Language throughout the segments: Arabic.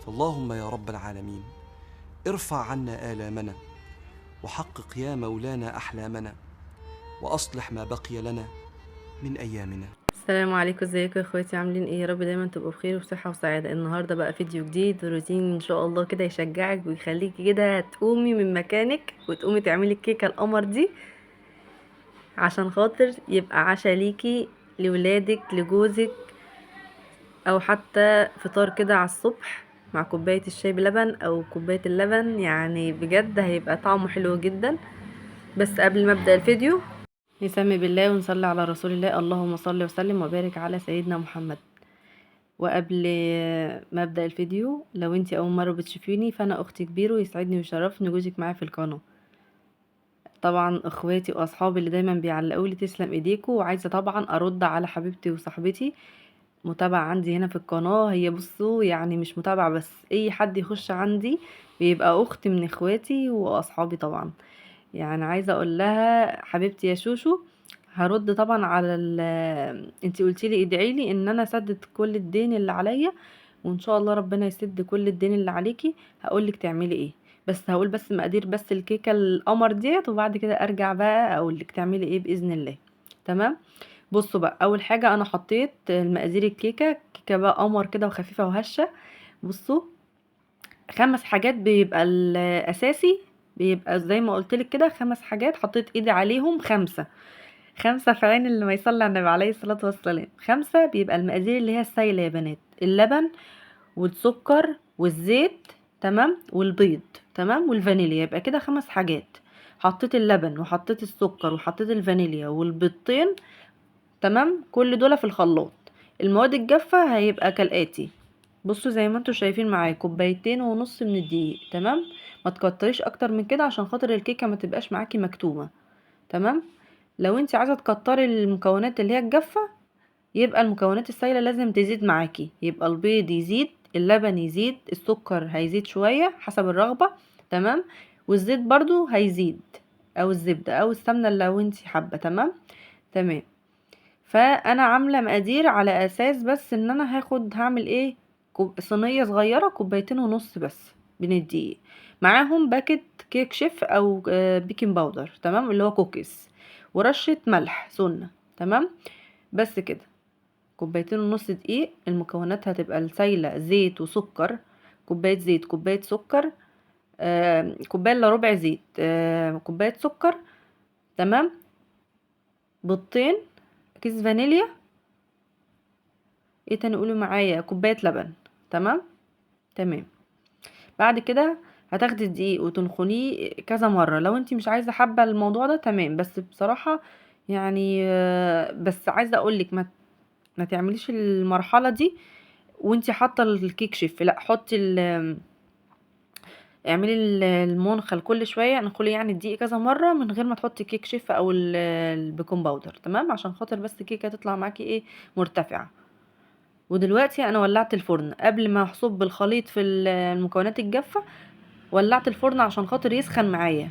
فاللهم يا رب العالمين ارفع عنا آلامنا، وحقق يا مولانا أحلامنا، وأصلح ما بقي لنا من أيامنا. السلام عليكم، ازيكم يا اخواتي؟ عاملين ايه؟ يا رب دايما تبقوا بخير وصحه وسعاده. النهارده بقى فيديو جديد وروتين ان شاء الله كده يشجعك ويخليكي كده تقومي من مكانك وتقومي تعملي الكيكه القمر دي، عشان خاطر يبقى عشا ليكي، لولادك، لجوزك، او حتى فطار كده على الصبح مع كوبايه الشاي بلبن او كوبايه اللبن. يعني بجد هيبقى طعمه حلو جدا. بس قبل ما ابدا الفيديو نسمي بالله ونصلي على رسول الله. اللهم صل وسلم وبارك على سيدنا محمد. وقبل ما ابدا الفيديو، لو انتي اول مره بتشوفيني فانا اختي كبيرة، ويسعدني ويشرفني وجودك معايا في القناه. طبعا اخواتي واصحابي اللي دايما بيعلقوا لي تسلم ايديكوا، وعايزه طبعا ارد على حبيبتي وصاحبتي متابعه عندي هنا في القناه. هي بصوا يعني مش متابعه بس، اي حد يخش عندي بيبقى اخت من اخواتي واصحابي طبعا. يعني عايزه اقول لها حبيبتي يا شوشو، هرد طبعا على انتي قلتيلي ادعي لي ان انا اسدد كل الدين اللي عليا، وان شاء الله ربنا يسد كل الدين اللي عليكي. هقولك تعملي ايه، بس هقول بس مقادير بس الكيكه القمر ديت، وبعد كده ارجع بقى اقولك تعملي ايه باذن الله. تمام. بصوا بقى، اول حاجه انا حطيت المقادير الكيكه، كيكه بقى قمر كده وخفيفه وهشه. بصوا، 5 حاجات بيبقى الاساسي، بيبقى زي ما قلتلك كده 5 حاجات حطيت ايدي عليهم. 5 في عين اللي ما يصلي على النبي عليه الصلاة والسلام. 5 بيبقى المقادير اللي هي السايلة يا بنات: اللبن والسكر والزيت، تمام، والبيض، تمام، والفانيليا. يبقى كده 5 حاجات. حطيت اللبن وحطيت السكر وحطيت الفانيليا والبيضتين، تمام، كل دول في الخلاط. المواد الجافة هيبقى كالآتي: بصوا زي ما انتوا شايفين معايا، 2.5 كوباية من الدقيق، تمام. ما تكتريش اكتر من كده عشان خاطر الكيكة ما تبقاش معاكي مكتومة، تمام. لو انت عايزة تكتري المكونات اللي هي الجافة، يبقى المكونات السائلة لازم تزيد معاكي. يبقى البيض يزيد، اللبن يزيد، السكر هيزيد شوية حسب الرغبة، تمام، والزيت برضو هيزيد، او الزبدة او السمنة لو انت حابة، تمام. تمام. فانا عاملة مقادير على اساس بس ان انا هعمل ايه، صينية صغيرة 2.5 كوباية بس من الدقيق، معاهم باكت كيك شيف او بيكنج باودر، تمام، اللي هو كوكيز، ورشة ملح سنة، تمام. بس كده. 2.5 كوباية دقيق. المكونات هتبقى السايلة زيت وسكر، كوباية زيت، كوباية سكر، كوباية الا ربع زيت، كوباية سكر، تمام، بيضتين، كيس فانيليا، ايه تاني قولوا معايا، كوباية لبن، تمام. تمام. بعد كده هتاخدي الدقيق وتنخنيه كذا مرة. لو انتي مش عايزة حابة الموضوع ده تمام، بس بصراحة يعني بس عايزة اقولك ما تعمليش المرحلة دي وانتي حاطة الكيك شيف. لا، حطي اعملي المنخل كل شوية، انخلي يعني الدقيق كذا مرة من غير ما تحطي كيك شيف او البيكنج باودر، تمام، عشان خاطر بس الكيكة تطلع معاكي ايه، مرتفعة. ودلوقتي انا ولعت الفرن قبل ما اصب الخليط في المكونات الجافة. ولعت الفرن عشان خاطر يسخن معايا.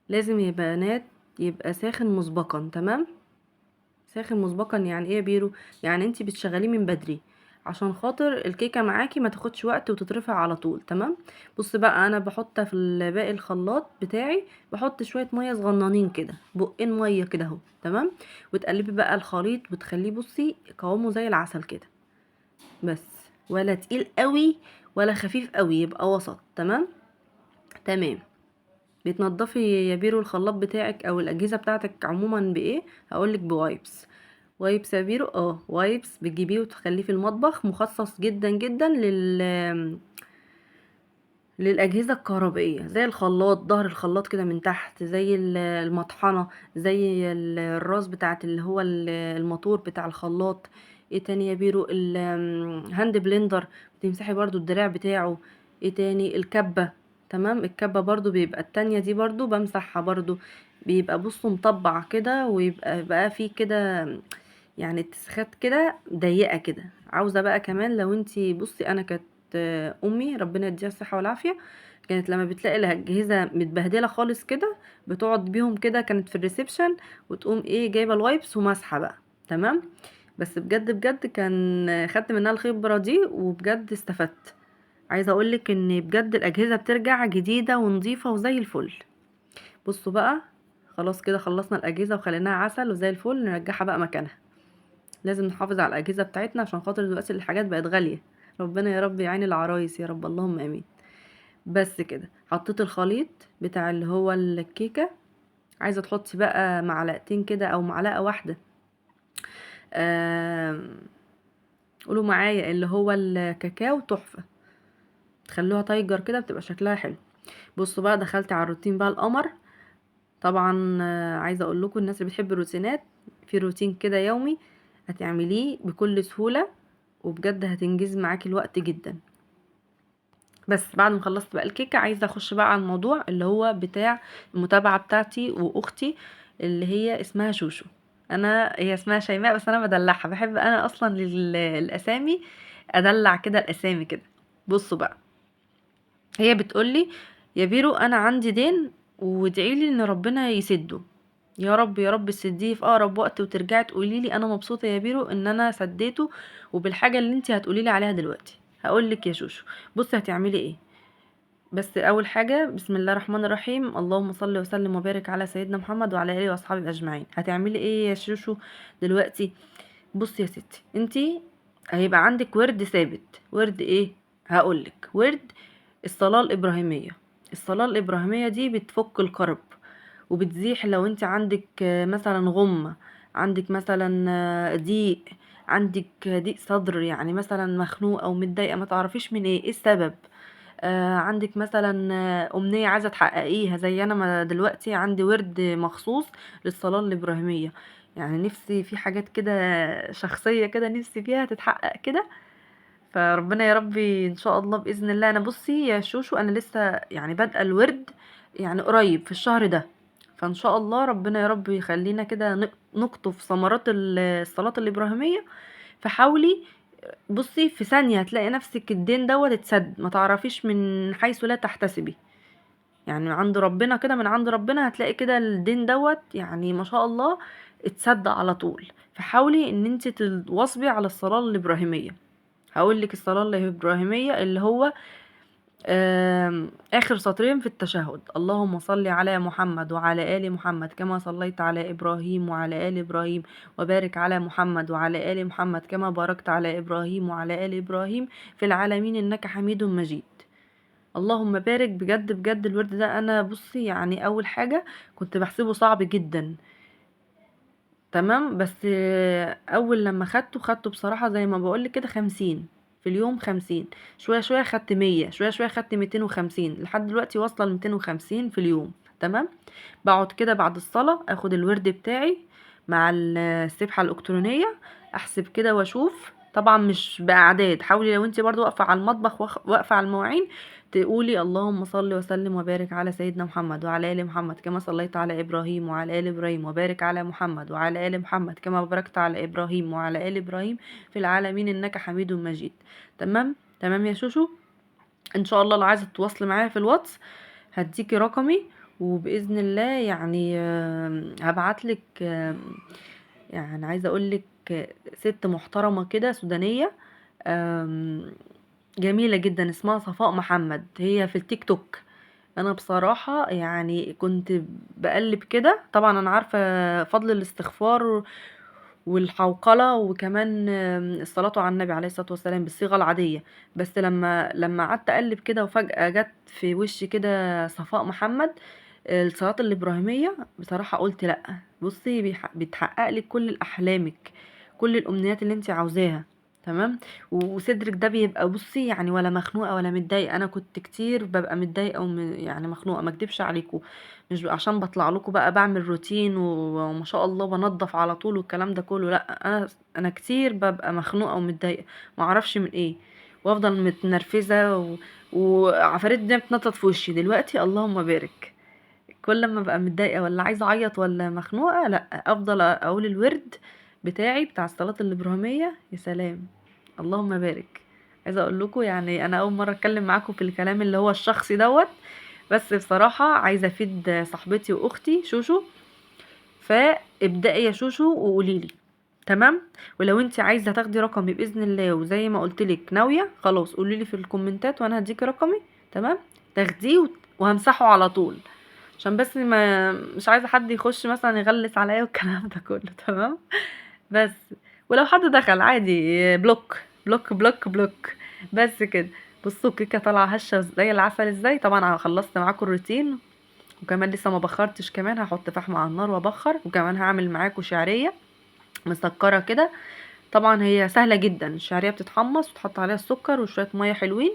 لازم يا بنات يبقى ساخن مسبقا، تمام. ساخن مسبقا يعني ايه يا بيرو؟ يعني انتي بتشغليه من بدري عشان خاطر الكيكه معاكي ما تاخدش وقت وتترفع على طول، تمام. بص بقى، انا بحط في باقي الخلاط بتاعي، بحط شويه ميه صغننين كده، بقين ميه كده اهو، تمام. وتقلبي بقى الخليط وتخليه بصي قوامه زي العسل كده، بس ولا تقيل قوي ولا خفيف قوي، يبقى وسط، تمام. تمام. بتنضفي يا بيرو الخلاط بتاعك او الاجهزه بتاعتك عموما بايه؟ هقولك بوايبس. وايبس يا بيرو، وايبس بتجيبيه وتخليه في المطبخ، مخصص جدا جدا للاجهزه الكهربائيه، زي الخلاط، ظهر الخلاط كده من تحت، زي المطحنه، زي الراس بتاعت اللي هو الموتور بتاع الخلاط. ايه تاني يا بيرو؟ الهاند بلندر بتمسحي برضو الدراع بتاعه. ايه تاني؟ الكبه، تمام. الكبه برضو بيبقى التانية دي برضو بمسحها برضو، بيبقى بصوا مطبع كده، ويبقى بقى فيه كده يعني اتساخات كده ضيقه كده. عاوزه بقى كمان لو انتي بصي، انا كانت امي ربنا يديها الصحه والعافيه، كانت لما بتلاقي الاجهزه متبهدله خالص كده بتقعد بيهم كده، كانت في الريسبشن وتقوم ايه جايبه الوايبس وماسحه بقى، تمام. بس بجد بجد كان خدت منها الخبره دي وبجد استفدت. عايزه اقولك ان بجد الاجهزه بترجع جديده ونظيفه وزي الفل. بصوا بقى، خلاص كده خلصنا الاجهزه وخليناها عسل وزي الفل، نرجعها بقى مكانها. لازم نحافظ على الاجهزه بتاعتنا عشان خاطر دلوقتي الحاجات بقت غاليه. ربنا يا رب يعين العرايس يا رب، اللهم امين. بس كده حطيت الخليط بتاع اللي هو الكيكه. عايزه تحطي بقى معلقتين كده او معلقه واحده، قولوا معايا، اللي هو الكاكاو تحفه، تخلوها تايجر كده بتبقى شكلها حلو. بصوا بقى، دخلت على الروتين بقى القمر. طبعا عايزه اقول لكم الناس اللي بتحب الروتينات، في روتين كده يومي هتعمليه بكل سهوله، وبجد هتنجز معاكي الوقت جدا. بس بعد ما خلصت بقى الكيكه، عايزه اخش بقى على الموضوع اللي هو بتاع المتابعه بتاعتي واختي اللي هي اسمها شوشو. هي اسمها شيماء بس انا بدلعها، بحب انا اصلا الاسامي، ادلع كده الاسامي كده. بصوا بقى، هي بتقولي: يا بيرو انا عندي دين وادعيلي ان ربنا يسده، يا رب يا رب تسديه في اقرب وقت وترجعي تقولي لي انا مبسوطه يا بيرو ان انا سديته، وبالحاجه اللي انت هتقولي لي عليها دلوقتي. هقول لك يا شوشو، بصي هتعملي ايه. بس اول حاجه، بسم الله الرحمن الرحيم، اللهم صل وسلم وبارك على سيدنا محمد وعلى اله واصحابه اجمعين. هتعملي ايه يا شوشو دلوقتي؟ بصي يا ستي، انتي هيبقى عندك ورد ثابت. ورد ايه؟ هقولك، ورد الصلاة الإبراهيمية. الصلاة الإبراهيمية دي بتفك الكرب وبتزيح لو انت عندك مثلا غمة، عندك مثلا ضيق، عندك ضيق صدر، يعني مثلا مخنوقة او متضايقة ما تعرفيش من ايه السبب. عندك مثلا أمنية عايزة تحققيها، زي أنا ما دلوقتي عندي ورد مخصوص للصلاة الإبراهيمية. يعني نفسي في حاجات كده شخصية كده نفسي فيها تتحقق كده، فربنا يا ربي ان شاء الله باذن الله. انا بصي يا شوشو، انا لسه يعني بادئه الورد يعني قريب في الشهر ده، فان شاء الله ربنا يا رب يخلينا كده نقطف ثمرات الصلاه الابراهيميه. فحاولي، بصي في ثانيه هتلاقي نفسك الدين دوت اتسد، ما تعرفيش من حيث لا تحتسبي. يعني عند ربنا كده، من عند ربنا هتلاقي كده الدين دوت يعني ما شاء الله اتسد على طول. فحاولي ان انت تواظبي على الصلاه الابراهيميه. هقول لك الصلاة الإبراهيمية اللي هو آخر سطرين في التشهد: اللهم صل على محمد وعلى آل محمد كما صليت على إبراهيم وعلى آل إبراهيم، وبارك على محمد وعلى آل محمد كما باركت على إبراهيم وعلى آل إبراهيم في العالمين إنك حميد مجيد. اللهم بارك. بجد بجد الورد ده أنا بصي يعني أول حاجة كنت بحسبه صعب جدا، تمام، بس اول لما خدته بصراحة زي ما بقولك كده 50 في اليوم، 50 شوية شوية خدت 100، شوية شوية خدت 250، لحد دلوقتي واصلة ل 250 في اليوم، تمام. بقعد كده بعد الصلاة اخد الورد بتاعي مع السبحة الالكترونية، احسب كده واشوف. طبعا مش باعداد، حاولي لو انت برضو واقفة على المطبخ واقفة على المواعين تقولي: اللهم صل وسلم وبارك على سيدنا محمد وعلى ال محمد كما صليت على ابراهيم وعلى ال ابراهيم، وبارك على محمد وعلى ال محمد كما باركت على ابراهيم وعلى ال ابراهيم في العالمين انك حميد مجيد. تمام تمام يا شوشو. ان شاء الله لو عايزه تتواصلي معايا في الواتس هديكي رقمي، وباذن الله يعني هبعتلك يعني عايزه اقولك ست محترمه كده سودانيه جميلة جدا اسمها صفاء محمد، هي في التيك توك. انا بصراحة يعني كنت بقلب كده، طبعا انا عارفة فضل الاستغفار والحوقلة، وكمان الصلاة على النبي عليه الصلاة والسلام بالصيغة العادية. بس لما قعدت اقلب كده وفجأة جت في وشي كده صفاء محمد الصلاة الإبراهيمية، بصراحة قلت لأ. بصي بتحقق لك كل أحلامك، كل الأمنيات اللي انت عاوزاها، تمام. وصدرك ده بيبقى بصي يعني ولا مخنوقه ولا متضايقه. انا كنت كتير ببقى متضايقه يعني مخنوقه، ما اكدبش عليكم، مش عشان بطلع لكم بقى بعمل روتين وما شاء الله بنظف على طول والكلام ده كله، لا، انا كتير ببقى مخنوقه ومتضايقه، ما اعرفش من ايه، وافضل متنرفزه وعفاريت الدنيا بتنطط في وشي. دلوقتي اللهم بارك، كل ما ببقى متضايقه ولا عايزه اعيط ولا مخنوقه، لا، افضل اقول الورد بتاعي بتاع الصلاه الابراهيميه. يا سلام، اللهم بارك. عايزه اقول لكم يعني انا اول مره اتكلم معاكم في الكلام اللي هو الشخصي دوت، بس بصراحه عايزه افيد صاحبتي واختي شوشو. فابدأي يا شوشو وقولي لي. تمام. ولو انت عايزه تاخدي رقمي باذن الله وزي ما قلت لك ناويه، خلاص قولي لي في الكومنتات وانا هديكي رقمي. تمام. تاخديه وهمسحه على طول، عشان بس ما مش عايزه حد يخش مثلا يغلس عليا والكلام ده كله. تمام. بس ولو حد دخل عادي بلوك بلوك بلوك بلوك. بس كده. بصوا الكيكه طالعه هشه زي العسل ازاي. طبعا انا خلصت معاكم الروتين، وكمان لسه ما بخرتش. كمان هحط فحم على النار وابخر، وكمان هعمل معاكم شعريه مسكره كده. طبعا هي سهله جدا. الشعريه بتتحمص وتحط عليها السكر وشويه ميه حلوين.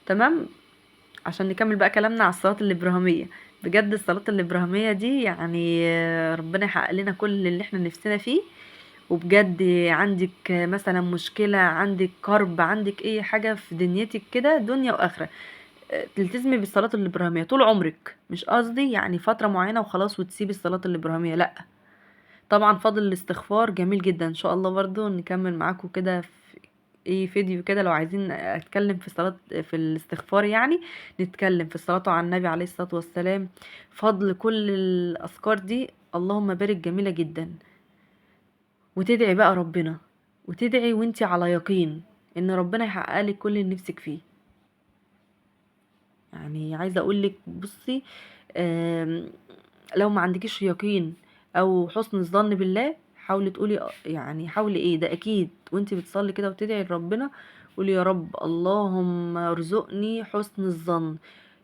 تمام. عشان نكمل بقى كلامنا على الصلاه الابراهيميه. بجد الصلاه الابراهيميه دي يعني ربنا يحقق لنا كل اللي احنا نفسنا فيه. وبجد عندك مثلا مشكله، عندك كرب، عندك اي حاجه في دنيتك كده، دنيا واخره، تلتزمي بالصلاه الابراهيميه طول عمرك. مش قصدي يعني فتره معينه وخلاص وتسيبي الصلاه الابراهيميه، لا. طبعا فاضل الاستغفار جميل جدا. ان شاء الله برضو نكمل معاكم كده في ايه فيديو كده. لو عايزين اتكلم في صلاة في الاستغفار يعني، نتكلم في الصلاة على النبي عليه الصلاة والسلام. فضل كل الاذكار دي اللهم بارك جميلة جدا. وتدعي بقى ربنا، وتدعي وانتي على يقين ان ربنا يحقق لك كل اللي نفسك فيه. يعني عايزه اقول لك بصي، آم، لو ما عندكيش يقين او حسن الظن بالله، حاولي تقولي يعني حاولي ايه ده اكيد وانتي بتصلي كده وتدعي لربنا. قولي يا رب اللهم ارزقني حسن الظن،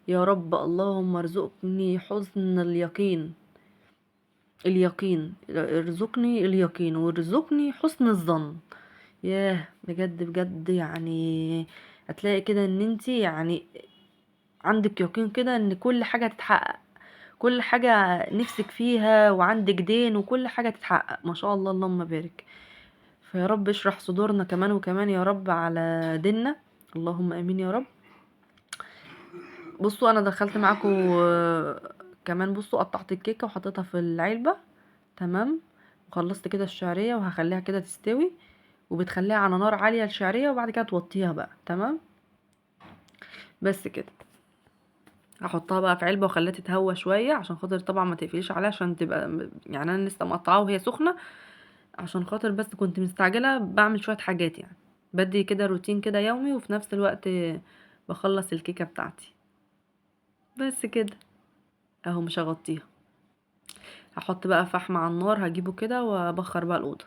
يا رب اللهم ارزقني حسن اليقين. اليقين ارزقني اليقين وارزقني حسن الظن. ياه بجد بجد يعني هتلاقي كده ان انتي يعني عندك يقين كده ان كل حاجة تتحقق، كل حاجة نفسك فيها، وعندك دين وكل حاجة تتحقق ما شاء الله اللهم بارك. فيا رب اشرح صدورنا كمان وكمان يا رب على ديننا. اللهم امين يا رب. بصوا انا دخلت معاكم كمان. بصوا قطعت الكيكة وحطيتها في العلبة. تمام. وخلصت كده الشعرية وهخليها كده تستوي. وبتخليها على نار عالية الشعرية وبعد كده توطيها بقى. تمام. بس كده. هحطها بقى في علبة واخليها تتهوى شوية، عشان خاطر طبعا ما تقفليش عليها عشان تبقى يعني انا لسه مقطعاها وهي سخنة. عشان خاطر بس كنت مستعجلة بعمل شوية حاجات يعني، بدي كده روتين كده يومي، وفي نفس الوقت بخلص الكيكة بتاعتي. بس كده. اهو مش هغطيها. هحط بقى فحم على النار هجيبه كده وابخر بقى الأوضة.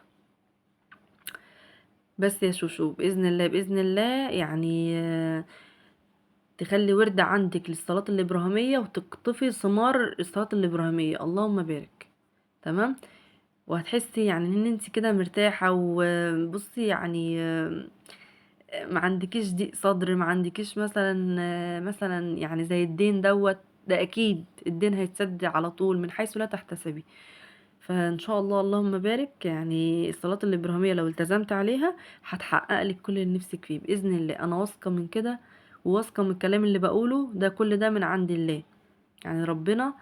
بس يا شوشو بإذن الله بإذن الله يعني تخلي وردة عندك للصلاة الإبراهيمية وتقطفي ثمار الصلاة الإبراهيمية اللهم بارك. تمام. وهتحسي يعني ان انت كده مرتاحة. وبصي يعني ما عندكيش ضيق صدر، ما عندكيش مثلا يعني زي الدين دوت. ده اكيد الدين هيتسد على طول من حيث لا تحتسبي. فان شاء الله اللهم بارك يعني الصلاة الابراهيمية لو التزمت عليها هتحقق لك كل اللي نفسك فيه باذن الله. انا واثقة من كده، وواثقة من الكلام اللي بقوله ده، كل ده من عند الله. يعني ربنا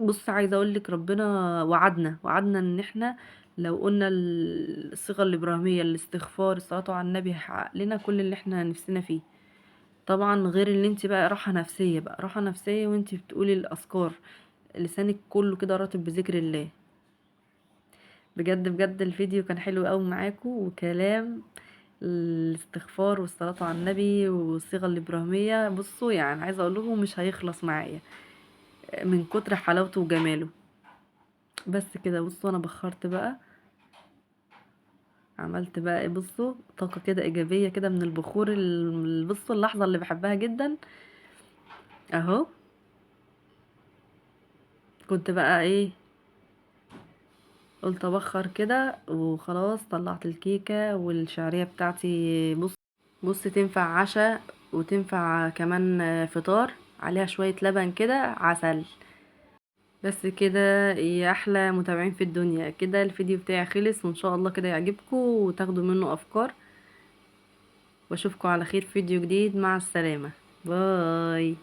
بص عايزه اقول لك ربنا وعدنا ان احنا لو قلنا الصيغه الابراهيميه الاستغفار الصلاه على النبي هيحقق لنا كل اللي احنا نفسنا فيه. طبعا غير اللي انت بقى راحه نفسيه، بقى راحه نفسيه وانت بتقولي الاذكار لسانك كله كده راتب بذكر الله. بجد بجد الفيديو كان حلو قوي معاكم، وكلام الاستغفار والصلاه على النبي والصيغه الابراهيميه بصوا يعني عايزه اقول لكم مش هيخلص معايا من كتر حلاوته وجماله. بس كده. بصوا انا بخرت بقى، عملت بقى ايه. بصوا طاقة كده ايجابية كده من البخور بصوا اللحظة اللي بحبها جدا اهو. كنت بقى ايه قلت ابخر كده وخلاص. طلعت الكيكة والشعرية بتاعتي. بص تنفع عشاء وتنفع كمان فطار، عليها شوية لبن كده عسل. بس كده يا احلى متابعين في الدنيا. كده الفيديو بتاعي خلص، وان شاء الله كده يعجبكم وتاخدوا منه افكار. واشوفكم على خير في فيديو جديد. مع السلامة. باي.